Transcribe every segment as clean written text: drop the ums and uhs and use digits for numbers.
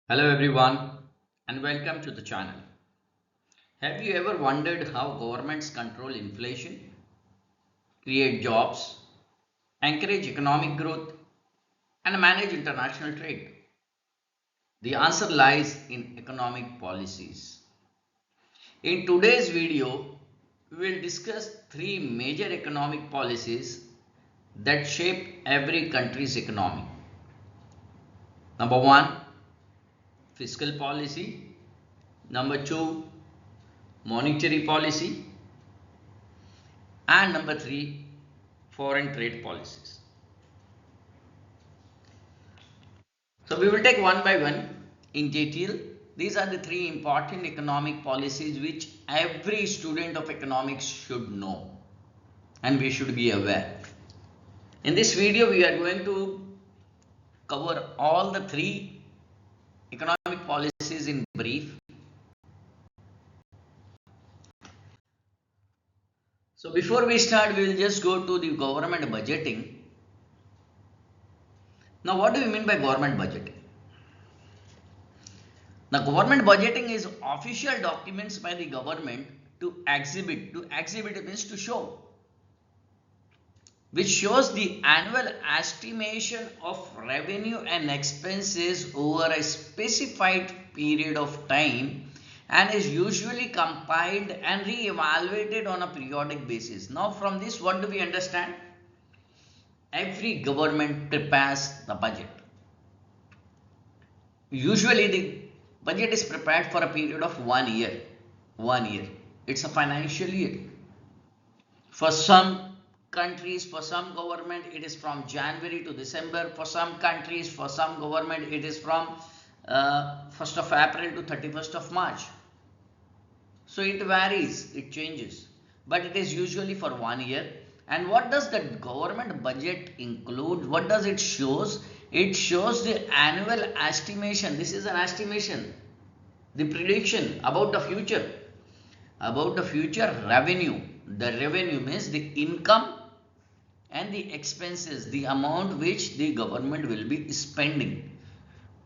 Hello everyone and welcome to the channel. Have you ever wondered how governments control inflation, create jobs, encourage economic growth and manage international trade? The answer lies in economic policies. In today's video, we will discuss three major economic policies that shape every country's economy. Number one, fiscal policy. Number two, monetary policy. And number three, foreign trade policies. So we will take one by one in detail. These are the three important economic policies which every student of economics should know and we should be aware. In this video, we are going to cover all the three economic policies in brief. So before we start, we will just go to the government budgeting. Now, what do we mean by government budgeting? Now, government budgeting is official documents by the government to exhibit. To exhibit means to show, which shows the annual estimation of revenue and expenses over a specified period of time and is usually compiled and re-evaluated on a periodic basis. Now, from this, what do we understand? Every government prepares the budget. Usually, the budget is prepared for a period of 1 year. 1 year. It's a financial year. For some countries, for some government, it is from January to December. For some countries, for some government, it is from 1st of April to 31st of March. So it varies, it changes. But it is usually for 1 year. And what does the government budget include? What does it shows? It shows the annual estimation. This is an estimation, the prediction about the future. About the future revenue. The revenue means the income and the expenses, the amount which the government will be spending.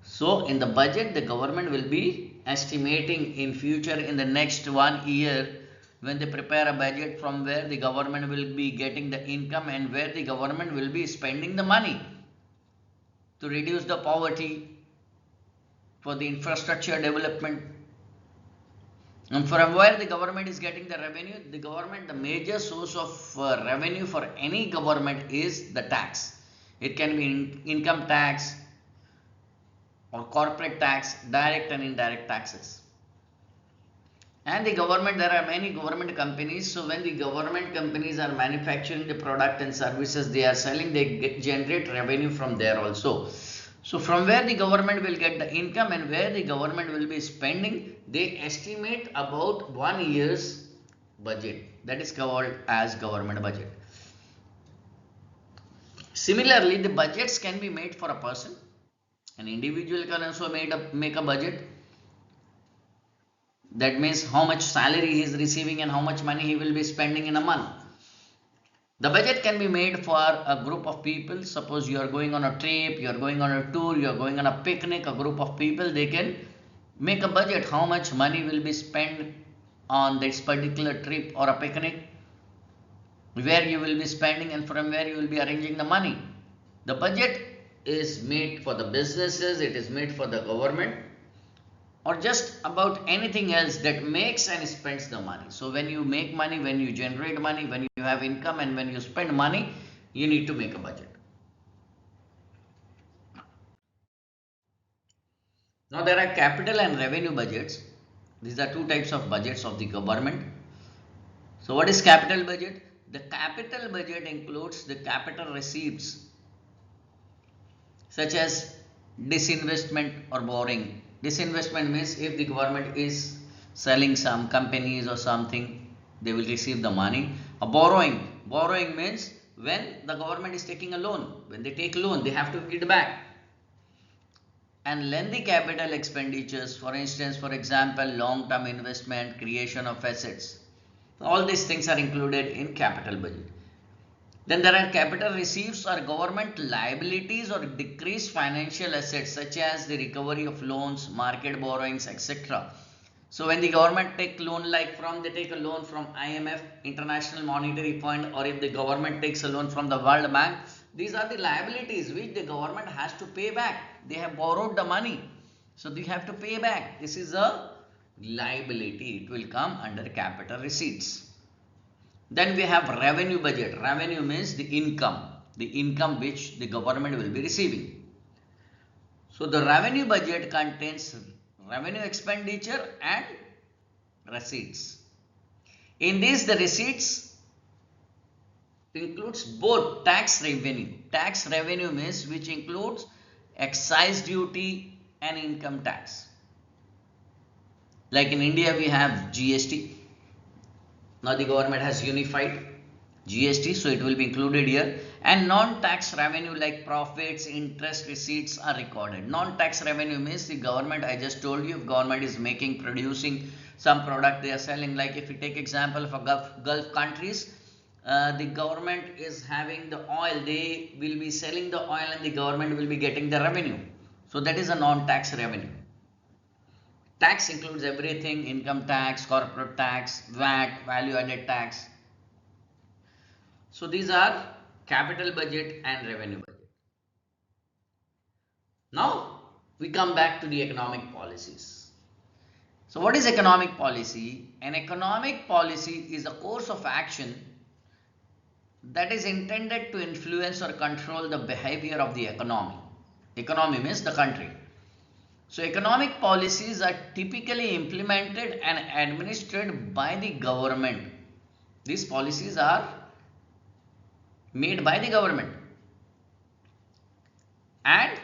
So in the budget, the government will be estimating in future in the next 1 year when they prepare a budget from where the government will be getting the income and where the government will be spending the money to reduce the poverty, for the infrastructure development. And from where the government is getting the revenue, the major source of revenue for any government is the tax. It can be income tax or corporate tax, direct and indirect taxes. And the government, there are many government companies. So when the government companies are manufacturing the product and services they are selling, they generate revenue from there also. So from where the government will get the income and where the government will be spending, they estimate about 1 year's budget. That is called as government budget. Similarly, the budgets can be made for a person. An individual can also make a budget. That means how much salary he is receiving and how much money he will be spending in a month. The budget can be made for a group of people. Suppose you are going on a trip, you are going on a tour, you are going on a picnic, a group of people, they can make a budget how much money will be spent on this particular trip or a picnic, where you will be spending and from where you will be arranging the money. The budget is made for the businesses, it is made for the government, or just about anything else that makes and spends the money. So when you make money, when you generate money, when you have income and when you spend money, you need to make a budget. Now there are capital and revenue budgets. These are two types of budgets of the government. So what is capital budget? The capital budget includes the capital receipts such as disinvestment or borrowing. Disinvestment means if the government is selling some companies or something, they will receive the money. A borrowing means when the government is taking a loan. When they take loan, they have to give it back. And lengthy capital expenditures, for instance, for example, long-term investment, creation of assets. All these things are included in capital budget. Then there are capital receipts or government liabilities or decreased financial assets such as the recovery of loans, market borrowings, etc. So when the government take loan, like they take a loan from IMF, International Monetary Fund, or if the government takes a loan from the World Bank, these are the liabilities which the government has to pay back. They have borrowed the money, so they have to pay back. This is a liability. It will come under capital receipts. Then we have revenue budget. Revenue means the income which the government will be receiving. So the revenue budget contains revenue expenditure and receipts. In this, the receipts includes both tax revenue. Tax revenue means which includes excise duty and income tax. Like in India, we have GST. Now the government has unified GST, so it will be included here. And non-tax revenue like profits, interest, receipts are recorded. Non-tax revenue means the government, I just told you, if government is producing some product they are selling, like if you take example for Gulf countries, the government is having the oil, they will be selling the oil and the government will be getting the revenue. So that is a non-tax revenue. Tax includes everything: income tax, corporate tax, VAT, value added tax. So these are capital budget and revenue budget. Now we come back to the economic policies. So what is economic policy? An economic policy is a course of action that is intended to influence or control the behavior of the economy. Economy means the country. So economic policies are typically implemented and administered by the government. These policies are made by the government, and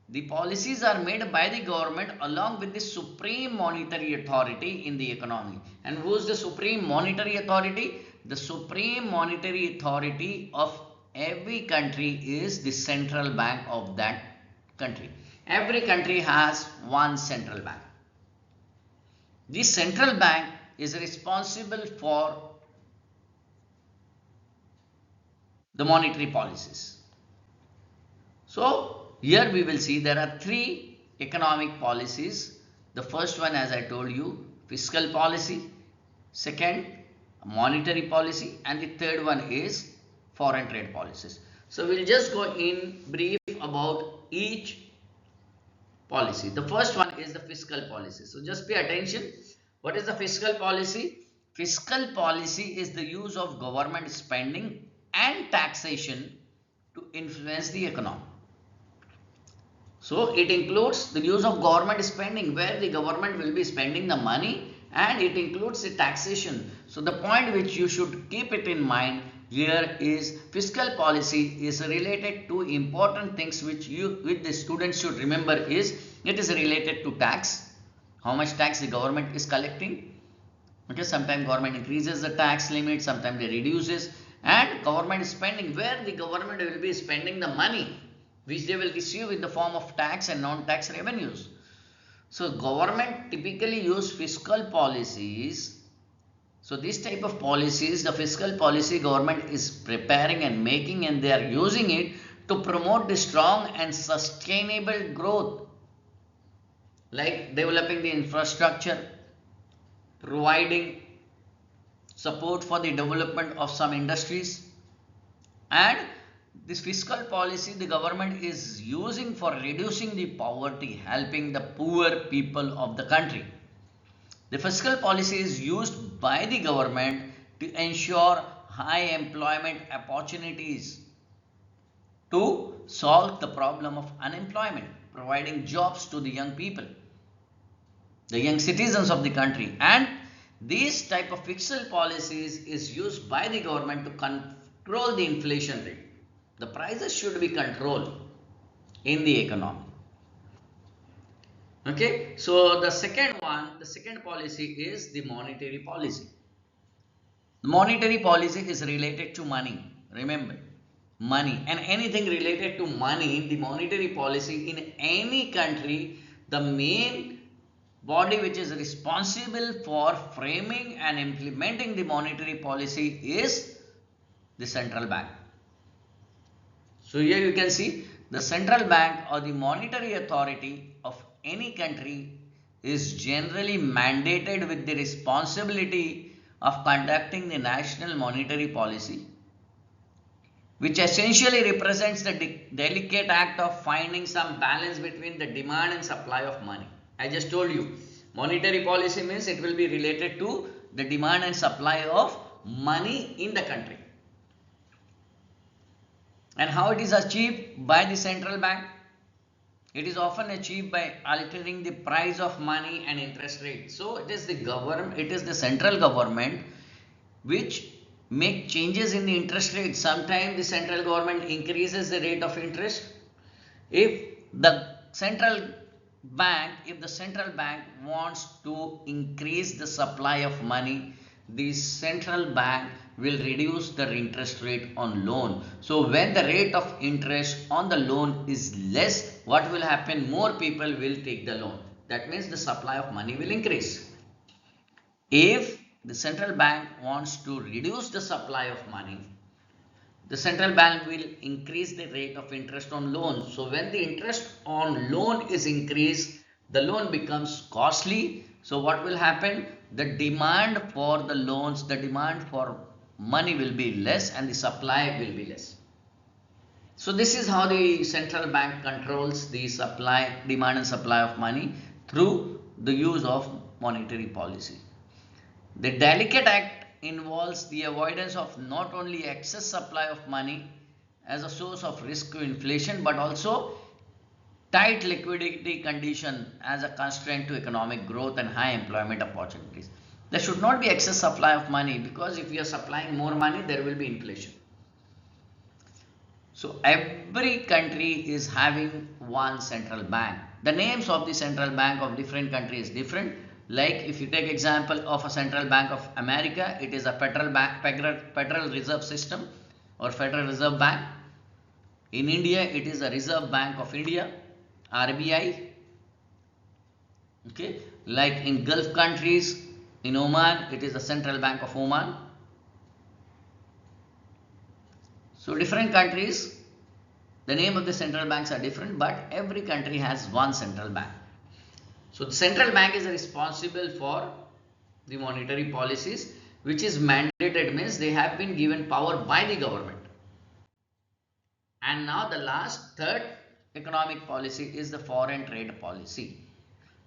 the policies are made by the government along with the supreme monetary authority in the economy. And who is the supreme monetary authority? The supreme monetary authority of every country is the central bank of that country. Every country has one central bank. This central bank is responsible for the monetary policies. So here we will see there are three economic policies. The first one, as I told you, fiscal policy. Second, monetary policy. And the third one is foreign trade policies. So we'll just go in brief about each policy. The first one is the fiscal policy. So just pay attention. What is the fiscal policy? Fiscal policy is the use of government spending and taxation to influence the economy. So it includes the use of government spending, where the government will be spending the money, and it includes the taxation. So the point which you should keep it in mind here is fiscal policy is related to important things which the students should remember is it is related to tax. How much tax the government is collecting? Okay, sometimes government increases the tax limit, sometimes they reduces. And government spending, where the government will be spending the money which they will receive in the form of tax and non-tax revenues. So government typically use fiscal policies. So this type of policies, the fiscal policy government is preparing and making, and they are using it to promote the strong and sustainable growth, like developing the infrastructure, providing support for the development of some industries. And this fiscal policy the government is using for reducing the poverty, helping the poor people of the country. The fiscal policy is used by the government to ensure high employment opportunities, to solve the problem of unemployment, providing jobs to the young people, the young citizens of the country. And these type of fiscal policies is used by the government to control the inflation rate. The prices should be controlled in the economy. Okay, so the second policy is the monetary policy. The monetary policy is related to money. Remember, money and anything related to money, the monetary policy in any country, the main body which is responsible for framing and implementing the monetary policy is the central bank. So here you can see the central bank or the monetary authority of any country is generally mandated with the responsibility of conducting the national monetary policy, which essentially represents the delicate act of finding some balance between the demand and supply of money. I just told you, monetary policy means it will be related to the demand and supply of money in the country. And how it is achieved by the central bank? It is often achieved by altering the price of money and interest rate. So it is the government, it is the central government which make changes in the interest rate. Sometimes the central government increases the rate of interest. If the central bank wants to increase the supply of money, the central bank will reduce the interest rate on loan. So when the rate of interest on the loan is less, what will happen? More people will take the loan. That means the supply of money will increase. If the central bank wants to reduce the supply of money, the central bank will increase the rate of interest on loans. So when the interest on loan is increased, the loan becomes costly. So what will happen? The demand for the loans, the demand for money will be less and the supply will be less. So this is how the central bank controls the supply, demand and supply of money through the use of monetary policy. The delicate act involves the avoidance of not only excess supply of money as a source of risk to inflation, but also tight liquidity condition as a constraint to economic growth and high employment opportunities. There should not be excess supply of money, because if you are supplying more money, there will be inflation. So every country is having one central bank. The names of the central bank of different countries is different. Like if you take example of a central bank of America, it is a Federal Reserve System or Federal Reserve Bank. In India, it is a Reserve Bank of India, RBI. Okay, like in Gulf countries, in Oman, it is the Central Bank of Oman. So different countries, the name of the central banks are different, but every country has one central bank. So the central bank is responsible for the monetary policies, which is mandated, means they have been given power by the government. And now the last, third economic policy is the foreign trade policy.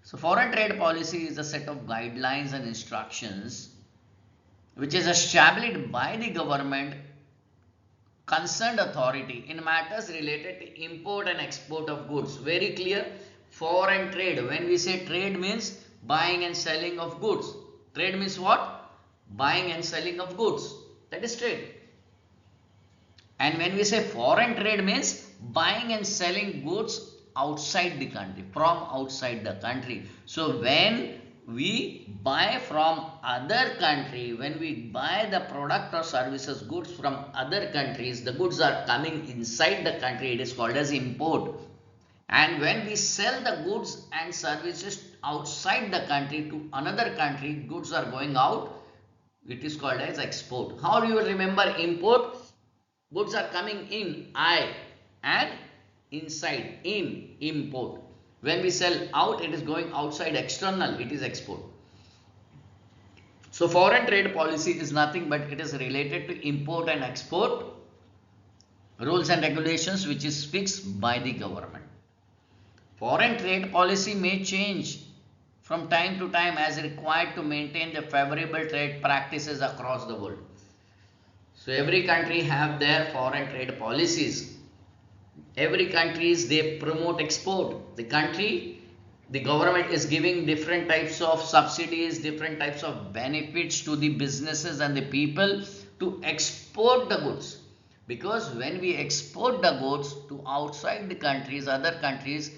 So foreign trade policy is a set of guidelines and instructions which is established by the government concerned authority in matters related to import and export of goods. Very clear. Foreign trade, when we say trade, means buying and selling of goods. Trade means what? Buying and selling of goods. That is trade. And when we say foreign trade, means buying and selling goods outside the country, from outside the country. So when we buy from other country, when we buy the product or services, goods from other countries, the goods are coming inside the country, it is called as import. And when we sell the goods and services outside the country to another country, goods are going out, it is called as export. How do you remember import? Goods are coming in, I, and inside, in, import. When we sell out, it is going outside, external, it is export. So foreign trade policy is nothing but it is related to import and export rules and regulations, which is fixed by the government. Foreign trade policy may change from time to time as required to maintain the favorable trade practices across the world. So every country have their foreign trade policies. Every countries, they promote export. The government is giving different types of subsidies, different types of benefits to the businesses and the people to export the goods. Because when we export the goods to outside the countries, other countries,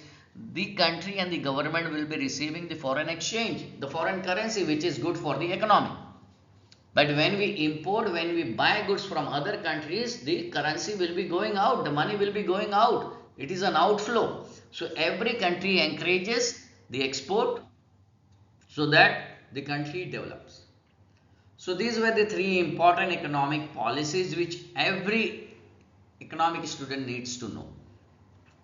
the country and the government will be receiving the foreign exchange, the foreign currency, which is good for the economy. But when we import, when we buy goods from other countries, the currency will be going out, the money will be going out. It is an outflow. So every country encourages the export so that the country develops. So these were the three important economic policies which every economic student needs to know.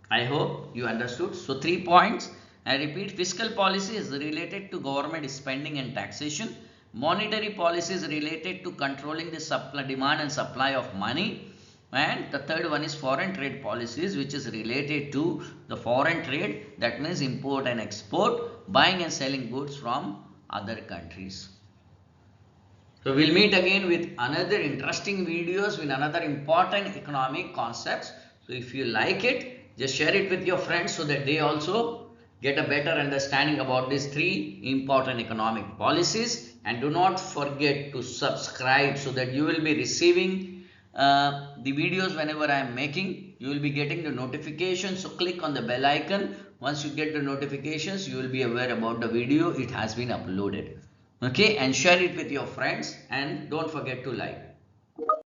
I hope you understood. So 3 points. I repeat, fiscal policy is related to government spending and taxation. Monetary policy is related to controlling the supply, demand and supply of money. And the third one is foreign trade policies, which is related to the foreign trade, that means import and export, buying and selling goods from other countries. So we'll meet again with another interesting videos with another important economic concepts. So if you like it, just share it with your friends so that they also get a better understanding about these three important economic policies. And do not forget to subscribe so that you will be receiving the videos whenever I am making. You will be getting the notifications. So click on the bell icon. Once you get the notifications, you will be aware about the video. It has been uploaded. Okay, and share it with your friends and don't forget to like.